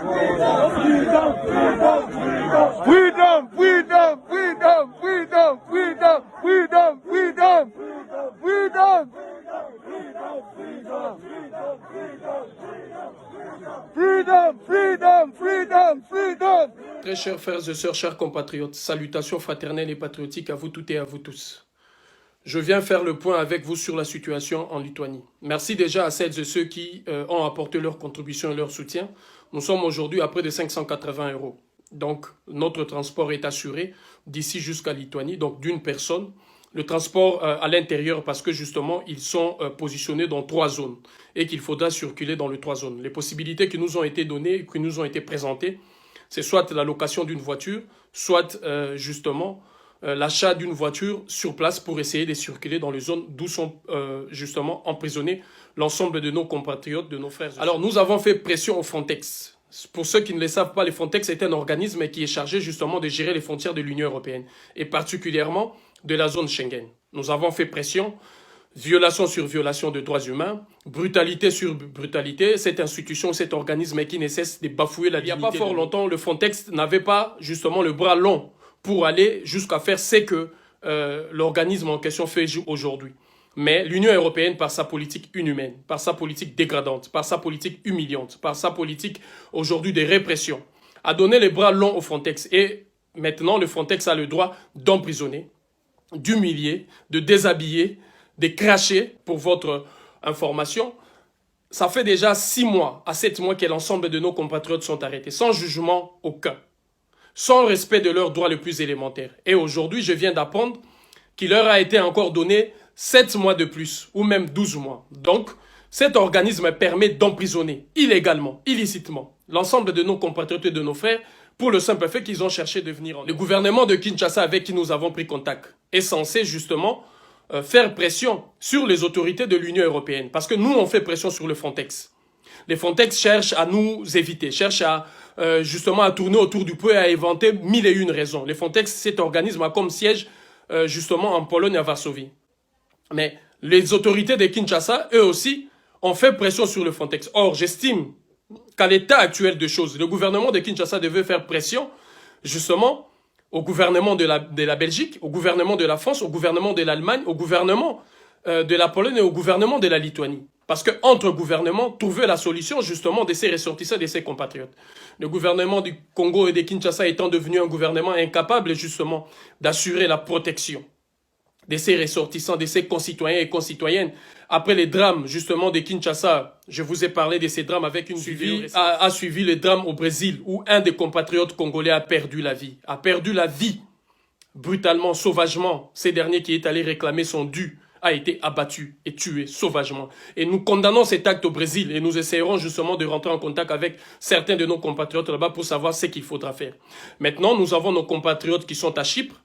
Freedom, freedom, freedom, freedom, freedom, freedom, freedom, freedom. Freedom, freedom, freedom, freedom. Très chers frères et sœurs, chers compatriotes, salutations fraternelles et patriotiques à vous toutes et à vous tous. Je viens faire le point avec vous sur la situation en Lituanie. Merci déjà à celles et ceux qui ont apporté leur contribution et leur soutien. Nous sommes aujourd'hui à près de 580 €. Donc, notre transport est assuré d'ici jusqu'à Lituanie, donc d'une personne. Le transport à l'intérieur parce que justement, ils sont positionnés dans 3 zones et qu'il faudra circuler dans les 3 zones. Les possibilités qui nous ont été données, qui nous ont été présentées, c'est soit la location d'une voiture, soit justement l'achat d'une voiture sur place pour essayer de circuler dans les zones d'où sont justement emprisonnés l'ensemble de nos compatriotes, de nos frères. Alors nous avons fait pression au Frontex. Pour ceux qui ne le savent pas, le Frontex est un organisme qui est chargé justement de gérer les frontières de l'Union européenne et particulièrement de la zone Schengen. Nous avons fait pression, violation sur violation de droits humains, brutalité sur brutalité. Cette institution, cet organisme qui ne cesse de bafouer la dignité. Il n'y a pas fort longtemps, le Frontex n'avait pas justement le bras long pour aller jusqu'à faire ce que l'organisme en question fait aujourd'hui. Mais l'Union européenne, par sa politique inhumaine, par sa politique dégradante, par sa politique humiliante, par sa politique aujourd'hui de répression, a donné les bras longs au Frontex. Et maintenant, le Frontex a le droit d'emprisonner, d'humilier, de déshabiller, de cracher, pour votre information. Ça fait déjà 6 mois à 7 mois que l'ensemble de nos compatriotes sont arrêtés, sans jugement aucun, sans respect de leurs droits les plus élémentaires. Et aujourd'hui, je viens d'apprendre qu'il leur a été encore donné 7 mois de plus, ou même 12 mois. Donc, cet organisme permet d'emprisonner illégalement, illicitement, l'ensemble de nos compatriotes et de nos frères pour le simple fait qu'ils ont cherché de venir en Europe. Le gouvernement de Kinshasa avec qui nous avons pris contact est censé justement faire pression sur les autorités de l'Union européenne. Parce que nous, on fait pression sur le Frontex. Les Frontex cherchent à nous éviter, cherchent à justement à tourner autour du pot et à inventer 1001 raisons. Les Frontex, cet organisme a comme siège justement en Pologne, à Varsovie. Mais les autorités de Kinshasa, eux aussi, ont fait pression sur le Frontex. Or, j'estime qu'à l'état actuel de choses, le gouvernement de Kinshasa devait faire pression justement au gouvernement de la Belgique, au gouvernement de la France, au gouvernement de l'Allemagne, au gouvernement de la Pologne et au gouvernement de la Lituanie. Parce qu'entre gouvernements, trouver la solution justement de ces ressortissants, de ces compatriotes. Le gouvernement du Congo et de Kinshasa étant devenu un gouvernement incapable justement d'assurer la protection de ces ressortissants, de ces concitoyens et concitoyennes. Après les drames justement de Kinshasa, je vous ai parlé de ces drames avec une a suivi le drame au Brésil où un des compatriotes congolais a perdu la vie brutalement, sauvagement. Ces derniers qui est allé réclamer son dû a été abattu et tué sauvagement. Et nous condamnons cet acte au Brésil et nous essayerons justement de rentrer en contact avec certains de nos compatriotes là-bas pour savoir ce qu'il faudra faire. Maintenant, nous avons nos compatriotes qui sont à Chypre,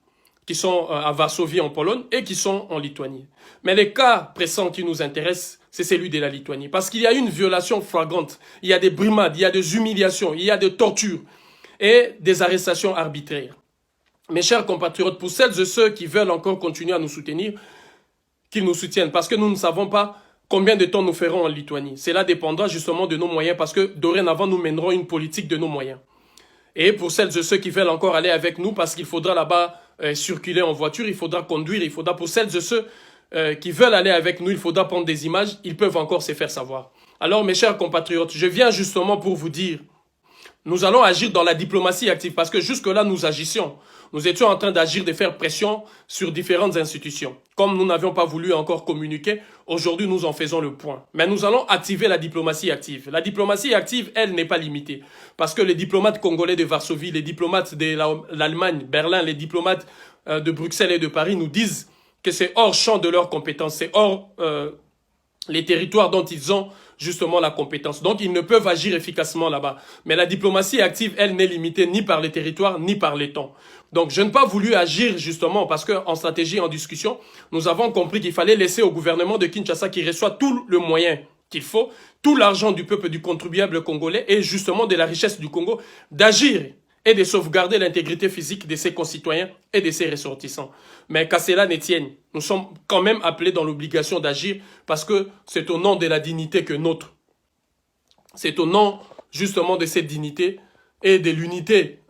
qui sont à Varsovie en Pologne et qui sont en Lituanie. Mais les cas pressants qui nous intéressent, c'est celui de la Lituanie. Parce qu'il y a une violation flagrante, il y a des brimades, il y a des humiliations, il y a des tortures et des arrestations arbitraires. Mes chers compatriotes, pour celles et ceux qui veulent encore continuer à nous soutenir, qu'ils nous soutiennent, parce que nous ne savons pas combien de temps nous ferons en Lituanie. Cela dépendra justement de nos moyens, parce que dorénavant, nous mènerons une politique de nos moyens. Et pour celles et ceux qui veulent encore aller avec nous, parce qu'il faudra là-bas circuler en voiture, il faudra conduire, il faudra, pour celles et ceux qui veulent aller avec nous, il faudra prendre des images, ils peuvent encore se faire savoir. Alors mes chers compatriotes, je viens justement pour vous dire, nous allons agir dans la diplomatie active, parce que jusque-là, nous agissions. Nous étions en train d'agir, de faire pression sur différentes institutions. Comme nous n'avions pas voulu encore communiquer, aujourd'hui, nous en faisons le point. Mais nous allons activer la diplomatie active. La diplomatie active, elle, n'est pas limitée. Parce que les diplomates congolais de Varsovie, les diplomates de l'Allemagne, Berlin, les diplomates de Bruxelles et de Paris nous disent que c'est hors champ de leurs compétences, c'est hors les territoires dont ils ont justement la compétence. Donc, ils ne peuvent agir efficacement là-bas. Mais la diplomatie active, elle, n'est limitée ni par les territoires, ni par les temps. Donc, je n'ai pas voulu agir justement parce qu'en stratégie, en discussion, nous avons compris qu'il fallait laisser au gouvernement de Kinshasa qui reçoit tout le moyen qu'il faut, tout l'argent du peuple, du contribuable congolais et justement de la richesse du Congo, d'agir et de sauvegarder l'intégrité physique de ses concitoyens et de ses ressortissants. Mais qu'à cela ne tienne, nous sommes quand même appelés dans l'obligation d'agir parce que c'est au nom de la dignité que notre. C'est au nom justement de cette dignité et de l'unité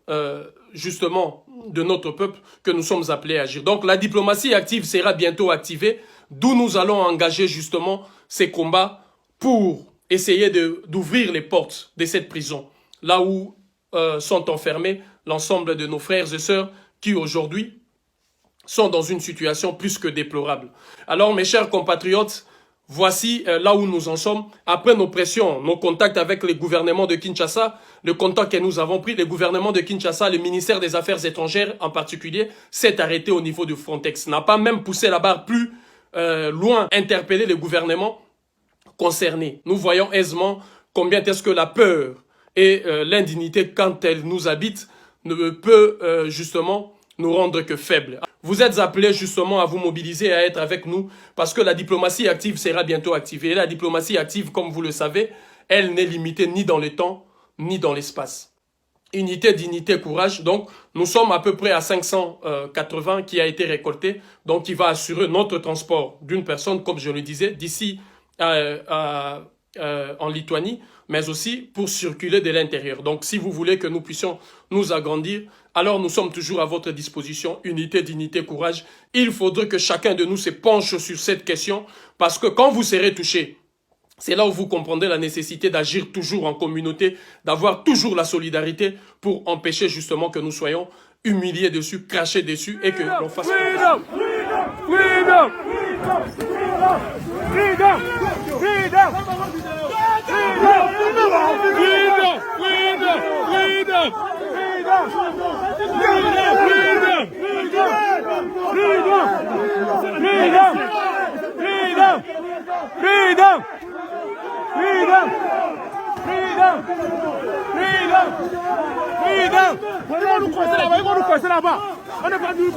justement de notre peuple que nous sommes appelés à agir. Donc la diplomatie active sera bientôt activée, d'où nous allons engager justement ces combats pour essayer d'ouvrir les portes de cette prison, là où sont enfermés l'ensemble de nos frères et sœurs qui aujourd'hui sont dans une situation plus que déplorable. Alors mes chers compatriotes, voici là où nous en sommes. Après nos pressions, nos contacts avec les gouvernements de Kinshasa, le contact que nous avons pris, le gouvernement de Kinshasa, le ministère des Affaires étrangères en particulier, s'est arrêté au niveau de Frontex. N'a pas même poussé la barre plus loin, interpeller les gouvernements concernés. Nous voyons aisément combien est-ce que la peur et l'indignité, quand elle nous habite, ne peut justement nous rendre que faibles. Vous êtes appelés justement à vous mobiliser, à être avec nous, parce que la diplomatie active sera bientôt activée. Et la diplomatie active, comme vous le savez, elle n'est limitée ni dans le temps, ni dans l'espace. Unité, dignité, courage. Donc, nous sommes à peu près à 580 qui a été récolté, donc qui va assurer notre transport d'une personne, comme je le disais, d'ici en Lituanie, mais aussi pour circuler de l'intérieur. Donc, si vous voulez que nous puissions nous agrandir, alors nous sommes toujours à votre disposition. Unité, dignité, courage. Il faudrait que chacun de nous se penche sur cette question, parce que quand vous serez touché, c'est là où vous comprendrez la nécessité d'agir toujours en communauté, d'avoir toujours la solidarité pour empêcher justement que nous soyons humiliés dessus, crachés dessus et que l'on fasse... Freedom! Freedom! Freedom! Freedom! On est pas nous coincer là-bas. On n'est pas nous.